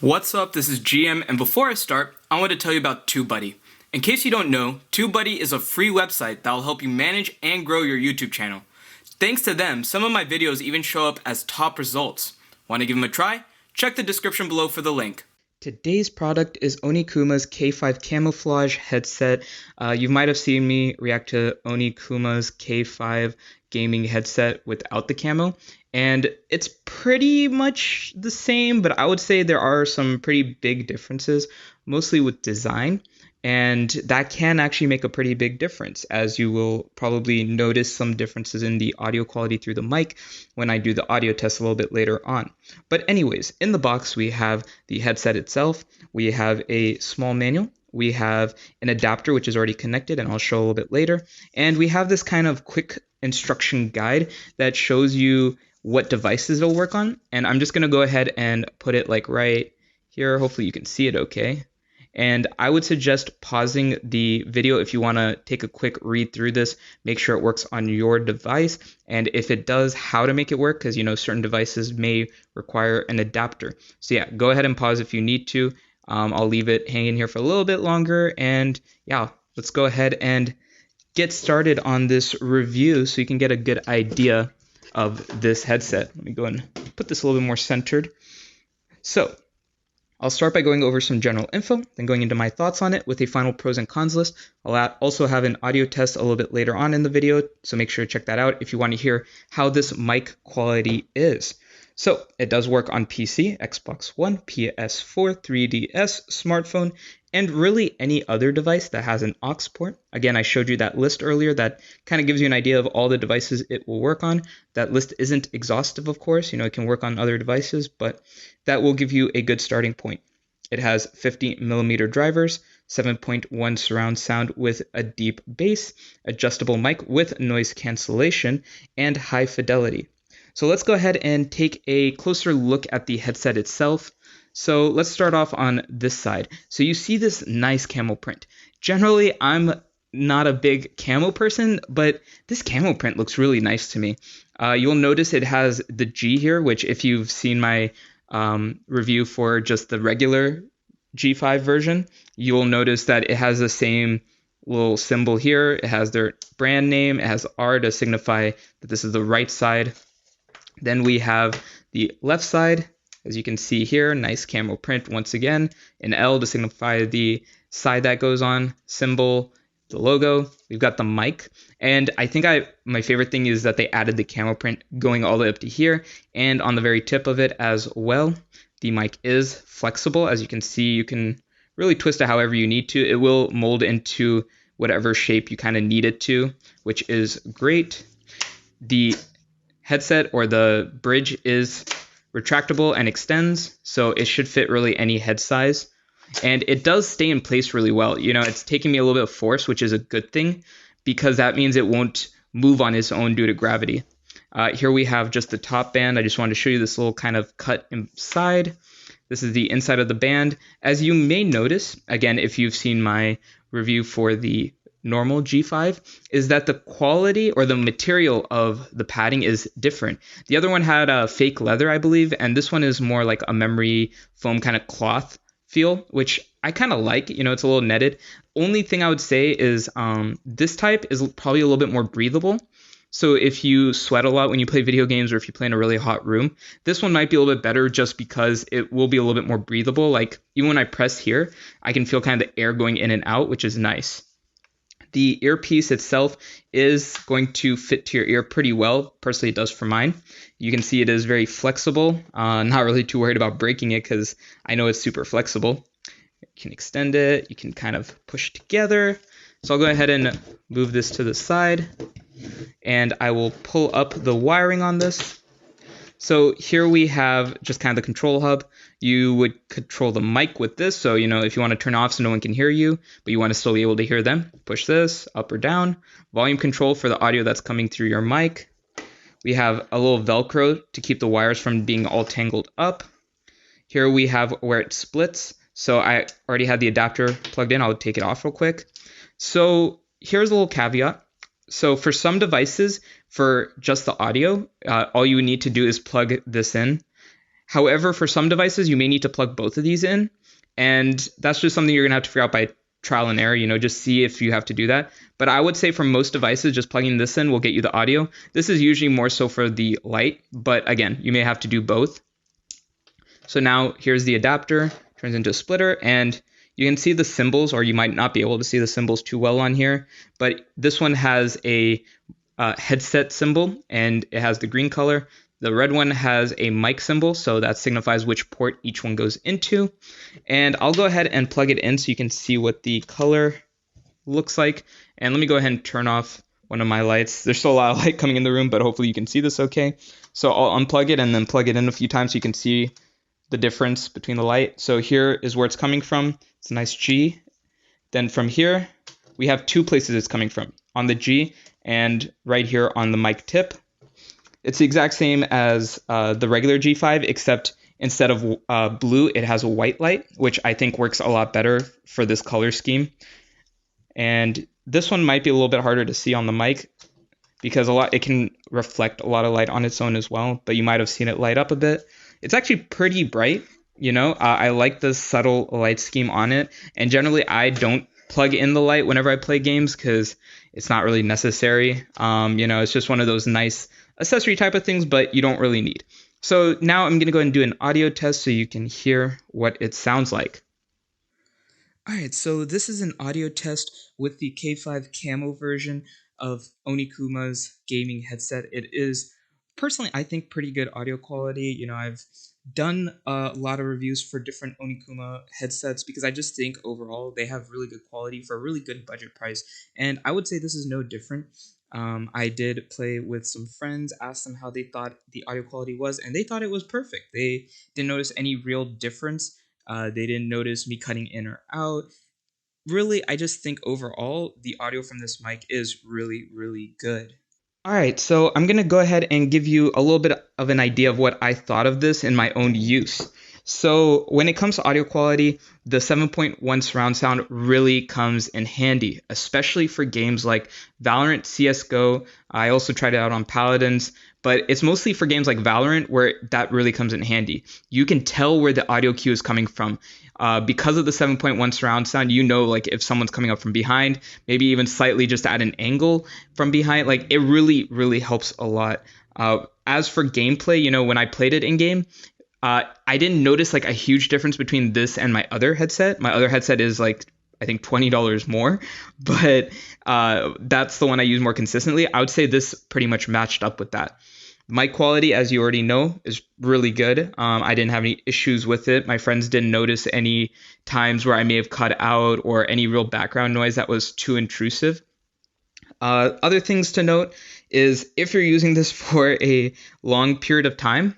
What's up, this is GM, and before I start, I want to tell you about TubeBuddy. In case you don't know, TubeBuddy is a free website that will help you manage and grow your YouTube channel. Thanks to them, some of my videos even show up as top results. Want to give them a try? Check the description below for the link. Today's product is ONIKUMA's K5 camouflage headset. You might have seen me react to ONIKUMA's K5 gaming headset without the camo, and it's pretty much the same, but I would say there are some pretty big differences, mostly with design, and that can actually make a pretty big difference, as you will probably notice some differences in the audio quality through the mic when I do the audio test a little bit later on. But anyways, in the box we have the headset itself, we have a small manual, we have an adapter which is already connected and I'll show a little bit later, and we have this kind of quick instruction guide that shows you what devices it'll work on, and I'm just going to go ahead and put it like right here. Hopefully you can see it okay. And I would suggest pausing the video if you want to take a quick read through this, make sure it works on your device, and if it does, how to make it work, because you know certain devices may require an adapter. So yeah, go ahead and pause if you need to. I'll leave it hanging here for a little bit longer, and yeah, let's go ahead and get started on this review so you can get a good idea of this headset. Let me go and put this a little bit more centered. So I'll start by going over some general info, then going into my thoughts on it with a final pros and cons list. I'll also have an audio test a little bit later on in the video, so make sure to check that out if you want to hear how this mic quality is. So it does work on PC, Xbox One, PS4, 3DS, smartphone, and really any other device that has an aux port. Again, I showed you that list earlier that kind of gives you an idea of all the devices it will work on. That list isn't exhaustive, of course. You know, it can work on other devices, but that will give you a good starting point. It has 50mm drivers, 7.1 surround sound with a deep bass, adjustable mic with noise cancellation, and high fidelity. So let's go ahead and take a closer look at the headset itself. So let's start off on this side. So you see this nice camo print. Generally, I'm not a big camo person, but this camo print looks really nice to me. You'll notice it has the G here, which if you've seen my review for just the regular G5 version, you'll notice that it has the same little symbol here. It has their brand name. It has R to signify that this is the right side. Then we have the left side. As you can see here, nice camo print once again, an L to signify the side that goes on, symbol, the logo. We've got the mic, and I think my favorite thing is that they added the camo print going all the way up to here, and on the very tip of it as well. The mic is flexible. As you can see, you can really twist it however you need to. It will mold into whatever shape you kind of need it to, which is great. The headset or the bridge is retractable and extends, so it should fit really any head size, and it does stay in place really well. You know, it's taking me a little bit of force, which is a good thing, because that means it won't move on its own due to gravity. Here we have just the top band. I just wanted to show you this little kind of cut inside. This is the inside of the band. As you may notice, again, if you've seen my review for the normal G5, is that the quality or the material of the padding is different. The other one had a fake leather, I believe, and this one is more like a memory foam kind of cloth feel, which I kind of like. You know, it's a little netted. Only thing I would say is this type is probably a little bit more breathable. So if you sweat a lot when you play video games, or if you play in a really hot room, this one might be a little bit better just because it will be a little bit more breathable. Like even when I press here, I can feel kind of the air going in and out, which is nice. The earpiece itself is going to fit to your ear pretty well. Personally, it does for mine. You can see it is very flexible. Not really too worried about breaking it because I know it's super flexible. You can extend it. You can kind of push together. So I'll go ahead and move this to the side, and I will pull up the wiring on this. So here we have just kind of the control hub. You would control the mic with this. So, you know, if you want to turn off so no one can hear you, but you want to still be able to hear them, push this up or down. Volume control for the audio that's coming through your mic. We have a little Velcro to keep the wires from being all tangled up. Here we have where it splits. So I already had the adapter plugged in. I'll take it off real quick. So here's a little caveat. So for some devices, for just the audio, all you would need to do is plug this in. However, for some devices, you may need to plug both of these in. And that's just something you're going to have to figure out by trial and error, just see if you have to do that. But I would say for most devices, just plugging this in will get you the audio. This is usually more so for the light, but again, you may have to do both. So now here's the adapter, turns into a splitter, and you can see the symbols, or you might not be able to see the symbols too well on here, but this one has a headset symbol, and it has the green color. The red one has a mic symbol, so that signifies which port each one goes into. And I'll go ahead and plug it in so you can see what the color looks like. And let me go ahead and turn off one of my lights. There's still a lot of light coming in the room, but hopefully you can see this okay. So I'll unplug it and then plug it in a few times so you can see the difference between the light. So here is where it's coming from. It's a nice G. Then from here, we have two places it's coming from, on the G and right here on the mic tip. It's the exact same as the regular G5, except instead of blue, it has a white light, which I think works a lot better for this color scheme. And this one might be a little bit harder to see on the mic because it can reflect a lot of light on its own as well, but you might have seen it light up a bit. It's actually pretty bright, I like the subtle light scheme on it, and generally I don't plug in the light whenever I play games because it's not really necessary. It's just one of those nice accessory type of things, but you don't really need. So now I'm going to go ahead and do an audio test so you can hear what it sounds like. Alright, so this is an audio test with the K5 Camo version of ONIKUMA's gaming headset. It is, personally, I think pretty good audio quality. I've done a lot of reviews for different ONIKUMA headsets because I just think overall they have really good quality for a really good budget price. And I would say this is no different. I did play with some friends, asked them how they thought the audio quality was, and they thought it was perfect. They didn't notice any real difference. They didn't notice me cutting in or out. Really, I just think overall, the audio from this mic is really, really good. Alright, so I'm going to go ahead and give you a little bit of an idea of what I thought of this in my own use. So when it comes to audio quality, the 7.1 surround sound really comes in handy, especially for games like Valorant, CSGO. I also tried it out on Paladins, but it's mostly for games like Valorant where that really comes in handy. You can tell where the audio cue is coming from. Because of the 7.1 surround sound, like if someone's coming up from behind, maybe even slightly just at an angle from behind, like it really, really helps a lot. As for gameplay, when I played it in game, I didn't notice like a huge difference between this and my other headset. My other headset is like, I think $20 more, but that's the one I use more consistently. I would say this pretty much matched up with that. Mic quality, as you already know, is really good. I didn't have any issues with it. My friends didn't notice any times where I may have cut out or any real background noise that was too intrusive. Other things to note is if you're using this for a long period of time,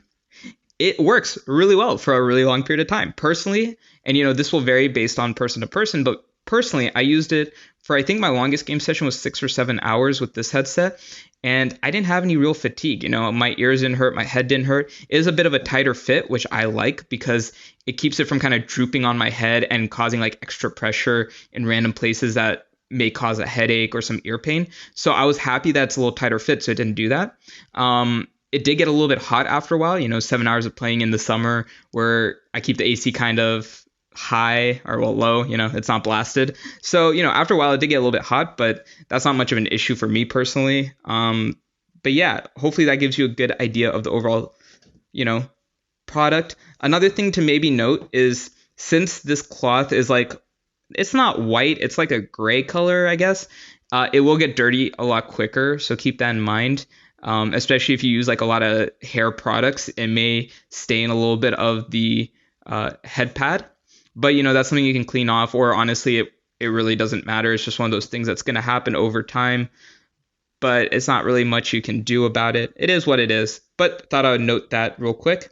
it works really well for a really long period of time. Personally, and this will vary based on person to person, but personally, I used it for, I think my longest game session was 6 or 7 hours with this headset, and I didn't have any real fatigue. My ears didn't hurt, my head didn't hurt. It is a bit of a tighter fit, which I like because it keeps it from kind of drooping on my head and causing like extra pressure in random places that may cause a headache or some ear pain. So I was happy that it's a little tighter fit, so it didn't do that. It did get a little bit hot after a while, 7 hours of playing in the summer where I keep the AC kind of high or low, it's not blasted. So, after a while it did get a little bit hot, but that's not much of an issue for me personally. But yeah, hopefully that gives you a good idea of the overall, product. Another thing to maybe note is since this cloth is like, it's not white, it's like a gray color, I guess. It will get dirty a lot quicker, so keep that in mind. Especially if you use like a lot of hair products, it may stain a little bit of the head pad. But, that's something you can clean off, or honestly, it really doesn't matter. It's just one of those things that's going to happen over time, but it's not really much you can do about it. It is what it is, but thought I would note that real quick.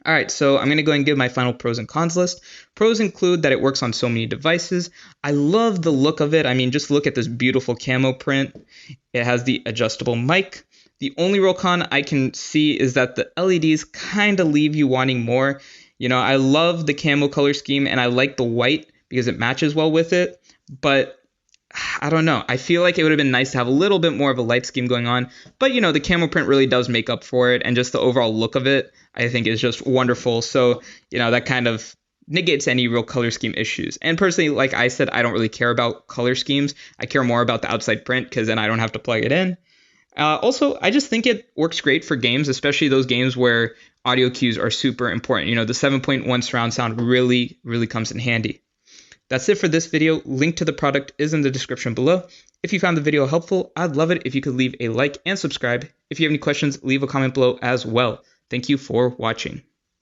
All right, so I'm going to go and give my final pros and cons list. Pros include that it works on so many devices. I love the look of it. I mean, just look at this beautiful camo print. It has the adjustable mic. The only real con I can see is that the LEDs kind of leave you wanting more. I love the camo color scheme and I like the white because it matches well with it. But I don't know. I feel like it would have been nice to have a little bit more of a light scheme going on. But, you know, the camo print really does make up for it. And just the overall look of it, I think, is just wonderful. So, you know, that kind of negates any real color scheme issues. And personally, like I said, I don't really care about color schemes. I care more about the outside print because then I don't have to plug it in. Also, I just think it works great for games, especially those games where audio cues are super important. You know, the 7.1 surround sound really, really comes in handy. That's it for this video. Link to the product is in the description below. If you found the video helpful, I'd love it if you could leave a like and subscribe. If you have any questions, leave a comment below as well. Thank you for watching.